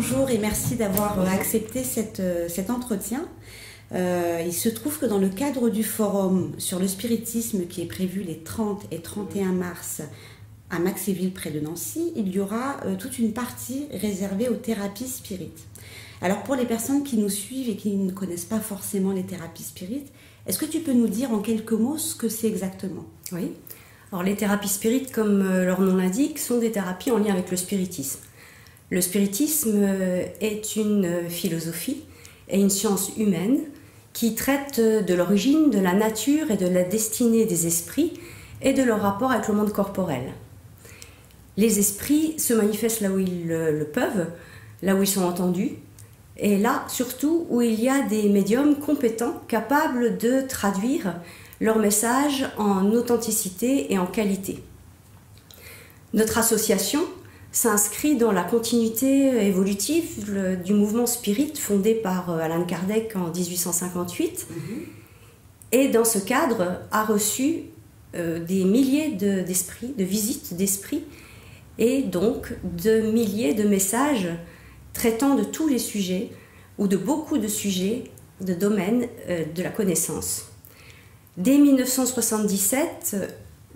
bonjour et merci d'avoir accepté cet entretien. Il se trouve que dans le cadre du forum sur le spiritisme qui est prévu les 30 et 31 mars à Maxéville près de Nancy, il y aura toute une partie réservée aux thérapies spirites. Alors pour les personnes qui nous suivent et qui ne connaissent pas forcément les thérapies spirites, est-ce que tu peux nous dire en quelques mots ce que c'est exactement? Oui. Alors les thérapies spirites, comme leur nom l'indique, sont des thérapies en lien avec le spiritisme. Le spiritisme est une philosophie et une science humaine qui traite de l'origine, de la nature et de la destinée des esprits et de leur rapport avec le monde corporel. Les esprits se manifestent là où ils le peuvent, là où ils sont entendus, et là surtout où il y a des médiums compétents capables de traduire leur message en authenticité et en qualité. Notre association s'inscrit dans la continuité évolutive du mouvement spirit fondé par Allan Kardec en 1858 et dans ce cadre a reçu des milliers d'esprits, de visites d'esprits et donc de milliers de messages traitant de tous les sujets ou de beaucoup de sujets de domaine de la connaissance. Dès 1977,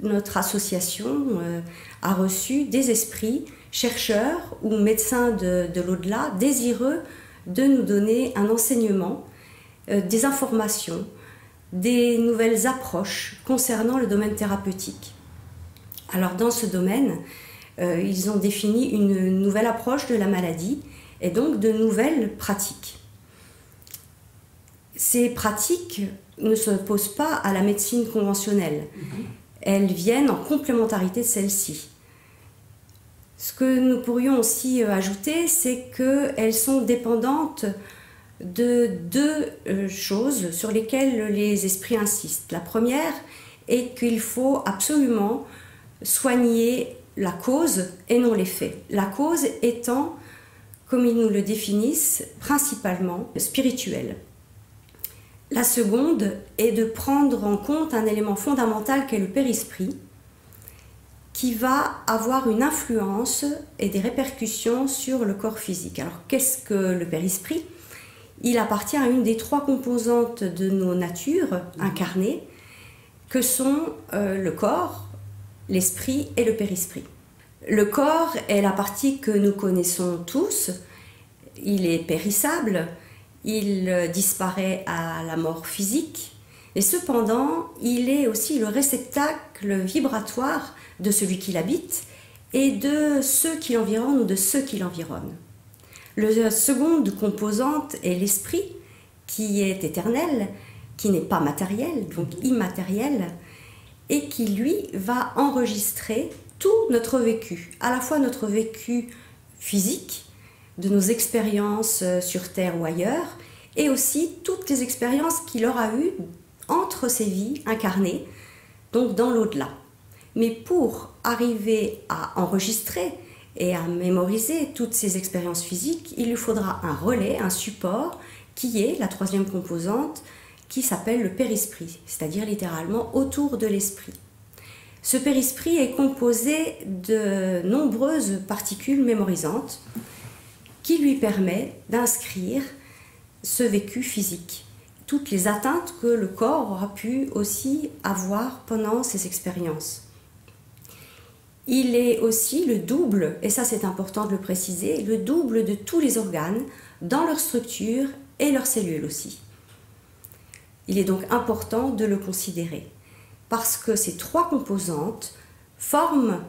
notre association a reçu des esprits, chercheurs ou médecins de l'au-delà, désireux de nous donner un enseignement, des informations, des nouvelles approches concernant le domaine thérapeutique. Alors dans ce domaine, ils ont défini une nouvelle approche de la maladie et donc de nouvelles pratiques. Ces pratiques ne s'opposent pas à la médecine conventionnelle. Elles viennent en complémentarité de celle-ci. Ce que nous pourrions aussi ajouter, c'est qu'elles sont dépendantes de deux choses sur lesquelles les esprits insistent. La première est qu'il faut absolument soigner la cause et non l'effet. La cause étant, comme ils nous le définissent, principalement spirituelle. La seconde est de prendre en compte un élément fondamental qu'est le périsprit, qui va avoir une influence et des répercussions sur le corps physique. Alors qu'est-ce que le périsprit? Il appartient à une des trois composantes de nos natures incarnées, que sont le corps, l'esprit et le périsprit. Le corps est la partie que nous connaissons tous, il est périssable, il disparaît à la mort physique, et cependant, il est aussi le réceptacle vibratoire de celui qui l'habite et de ceux qui l'environnent ou de ceux qui l'environnent. La seconde composante est l'esprit, qui est éternel, qui n'est pas matériel, donc immatériel, et qui, lui, va enregistrer tout notre vécu, à la fois notre vécu physique, de nos expériences sur Terre ou ailleurs, et aussi toutes les expériences qu'il aura eues entre ces vies incarnées, donc dans l'au-delà. Mais pour arriver à enregistrer et à mémoriser toutes ces expériences physiques, il lui faudra un relais, un support, qui est la troisième composante, qui s'appelle le périsprit, c'est-à-dire littéralement autour de l'esprit. Ce périsprit est composé de nombreuses particules mémorisantes qui lui permet d'inscrire ce vécu physique, toutes les atteintes que le corps aura pu aussi avoir pendant ces expériences. Il est aussi le double, et ça c'est important de le préciser, le double de tous les organes dans leur structure et leurs cellules aussi. Il est donc important de le considérer, parce que ces trois composantes forment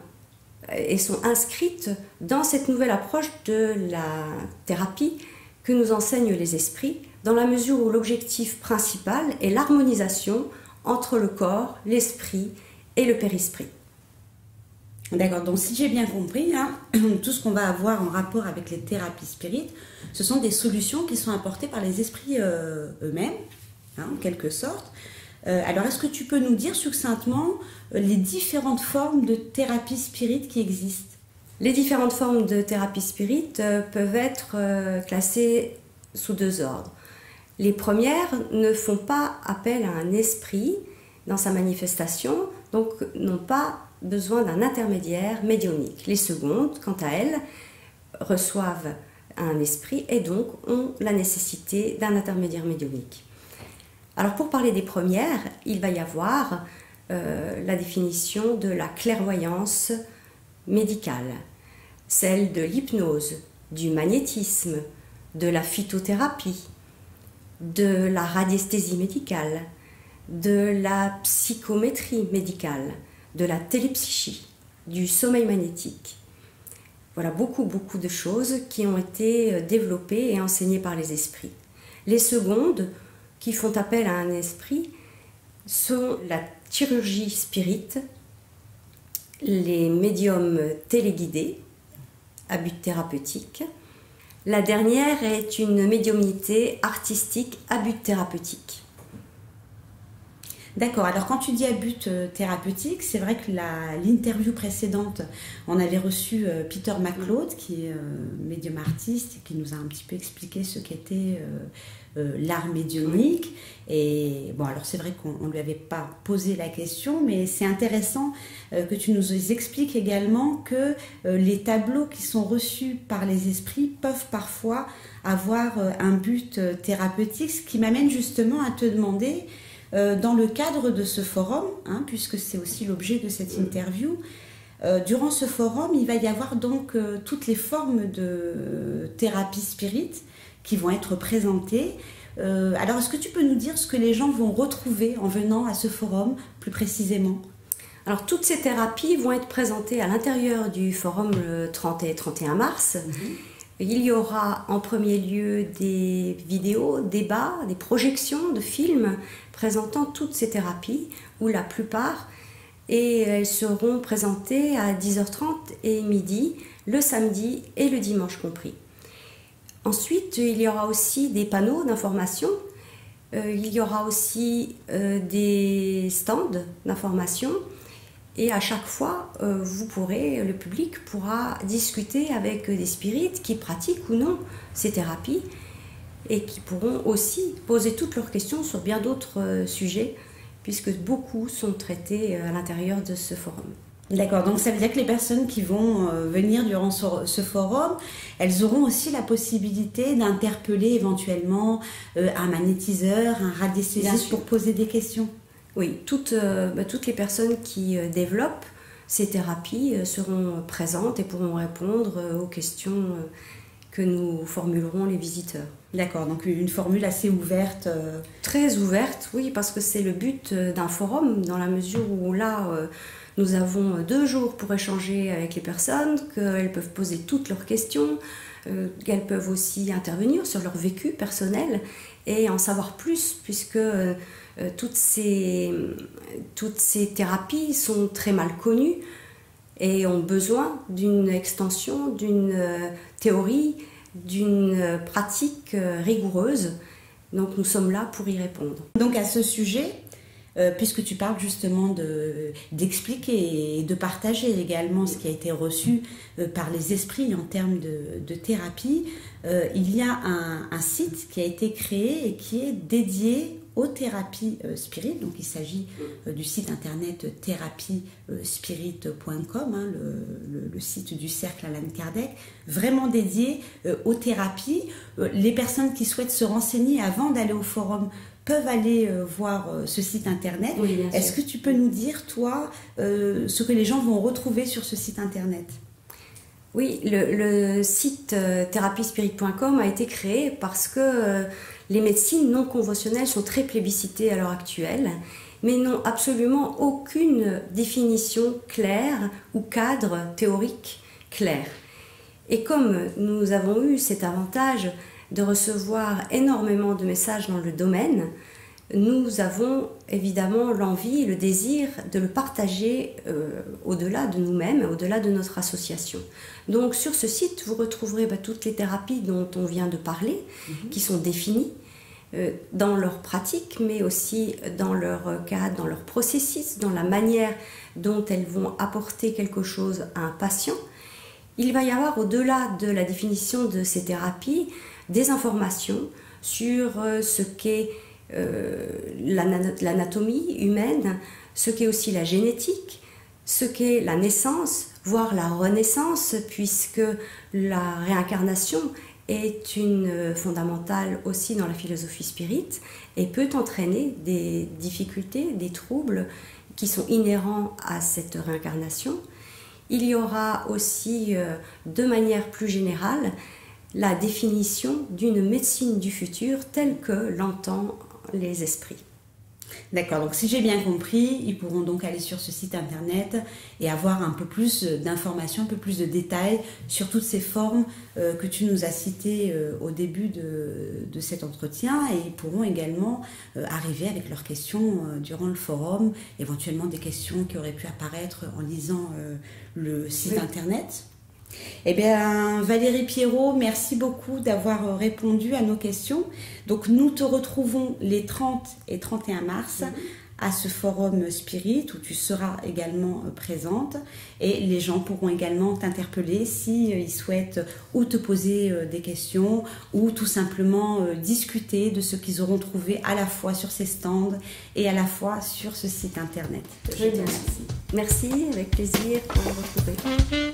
et sont inscrites dans cette nouvelle approche de la thérapie que nous enseignent les esprits, dans la mesure où l'objectif principal est l'harmonisation entre le corps, l'esprit et le périsprit. D'accord, donc si j'ai bien compris, hein, tout ce qu'on va avoir en rapport avec les thérapies spirites, ce sont des solutions qui sont apportées par les esprits eux-mêmes, hein, en quelque sorte. Alors est-ce que tu peux nous dire succinctement les différentes formes de thérapie spirite qui existent? Les différentes formes de thérapie spirite peuvent être classées sous deux ordres. Les premières ne font pas appel à un esprit dans sa manifestation, donc n'ont pas besoin d'un intermédiaire médiumnique. Les secondes, quant à elles, reçoivent un esprit et donc ont la nécessité d'un intermédiaire médiumnique. Alors pour parler des premières, il va y avoir la définition de la clairvoyance médicale, celle de l'hypnose, du magnétisme, de la phytothérapie, de la radiesthésie médicale, de la psychométrie médicale, de la télépsychie, du sommeil magnétique. Voilà beaucoup de choses qui ont été développées et enseignées par les esprits. Les secondes, qui font appel à un esprit, sont la chirurgie spirite, les médiums téléguidés à but thérapeutique. La dernière est une médiumnité artistique à but thérapeutique. D'accord, alors quand tu dis à but thérapeutique, c'est vrai que l'interview précédente, on avait reçu Peter MacLeod, qui est médium artiste, et qui nous a un petit peu expliqué ce qu'était l'art médiumnique. Et bon, alors c'est vrai qu'on ne lui avait pas posé la question, mais c'est intéressant que tu nous expliques également que les tableaux qui sont reçus par les esprits peuvent parfois avoir un but thérapeutique, ce qui m'amène justement à te demander, dans le cadre de ce forum, puisque c'est aussi l'objet de cette interview, durant ce forum, il va y avoir donc toutes les formes de thérapie spirit qui vont être présentées. Alors, est-ce que tu peux nous dire ce que les gens vont retrouver en venant à ce forum, plus précisément ? Alors, toutes ces thérapies vont être présentées à l'intérieur du forum le 30 et 31 mars. Il y aura en premier lieu des vidéos, débats, des projections de films présentant toutes ces thérapies, ou la plupart, et elles seront présentées à 10h30 et midi, le samedi et le dimanche compris. Ensuite, il y aura aussi des panneaux d'information, il y aura aussi des stands d'information, et à chaque fois, le public pourra discuter avec des spirites qui pratiquent ou non ces thérapies et qui pourront aussi poser toutes leurs questions sur bien d'autres sujets, puisque beaucoup sont traités à l'intérieur de ce forum. D'accord, donc ça veut dire que les personnes qui vont venir durant ce forum, elles auront aussi la possibilité d'interpeller éventuellement un magnétiseur, un radiesthésiste pour poser des questions. Oui, toutes les personnes qui développent ces thérapies seront présentes et pourront répondre aux questions que nous formulerons les visiteurs. D'accord, donc une formule assez ouverte. Très ouverte, oui, parce que c'est le but d'un forum, dans la mesure où là, nous avons 2 jours pour échanger avec les personnes, qu'elles peuvent poser toutes leurs questions, qu'elles peuvent aussi intervenir sur leur vécu personnel et en savoir plus, puisque toutes ces thérapies sont très mal connues et ont besoin d'une extension, d'une théorie, d'une pratique rigoureuse. Donc nous sommes là pour y répondre. Donc à ce sujet, puisque tu parles justement d'expliquer et de partager également ce qui a été reçu par les esprits en termes de thérapie, il y a un site qui a été créé et qui est dédié aux thérapies spirit. Donc il s'agit du site internet therapiespirit.com, le site du cercle Allan Kardec, vraiment dédié aux thérapies. Les personnes qui souhaitent se renseigner avant d'aller au forum peuvent aller voir ce site internet. Oui, bien sûr. Est-ce que tu peux nous dire, toi, ce que les gens vont retrouver sur ce site internet ? Oui, le site therapiespirit.com a été créé parce que les médecines non conventionnelles sont très plébiscitées à l'heure actuelle, mais n'ont absolument aucune définition claire ou cadre théorique clair. Et comme nous avons eu cet avantage de recevoir énormément de messages dans le domaine, nous avons évidemment l'envie et le désir de le partager au-delà de nous-mêmes, au-delà de notre association. Donc sur ce site, vous retrouverez toutes les thérapies dont on vient de parler, qui sont définies dans leur pratique, mais aussi dans leur cadre, dans leur processus, dans la manière dont elles vont apporter quelque chose à un patient. Il va y avoir, au-delà de la définition de ces thérapies, des informations sur ce qu'est l'anatomie humaine, ce qu'est aussi la génétique, ce qu'est la naissance, voire la renaissance, puisque la réincarnation est une fondamentale aussi dans la philosophie spirit et peut entraîner des difficultés, des troubles qui sont inhérents à cette réincarnation. Il y aura aussi, de manière plus générale, la définition d'une médecine du futur telle que l'entendent les esprits. D'accord, donc si j'ai bien compris, ils pourront donc aller sur ce site internet et avoir un peu plus d'informations, un peu plus de détails sur toutes ces formes que tu nous as citées au début de cet entretien, et ils pourront également arriver avec leurs questions durant le forum, éventuellement des questions qui auraient pu apparaître en lisant le site internet. Eh bien, Valérie Pierrot, merci beaucoup d'avoir répondu à nos questions. Donc, nous te retrouvons les 30 et 31 mars à ce forum Spirit où tu seras également présente, et les gens pourront également t'interpeller s'ils souhaitent ou te poser des questions ou tout simplement discuter de ce qu'ils auront trouvé à la fois sur ces stands et à la fois sur ce site internet. Je te remercie. Merci, avec plaisir pour vous retrouver.